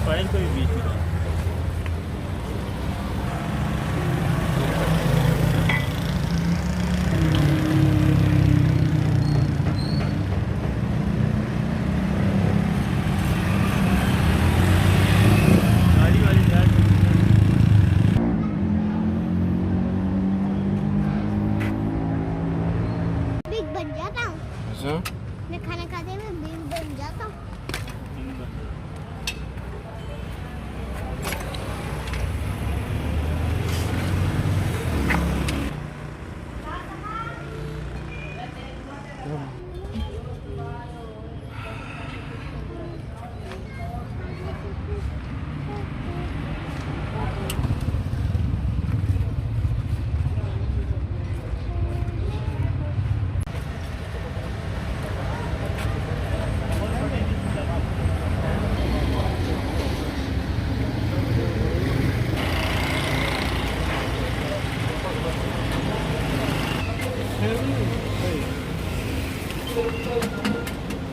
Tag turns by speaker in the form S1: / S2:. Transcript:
S1: file को भी बीच में गाड़ी वाली साइड
S2: बिग बन जाता हूँ
S3: अच्छा
S2: मैं खाना खाते हुए बिग बन जाता हूँ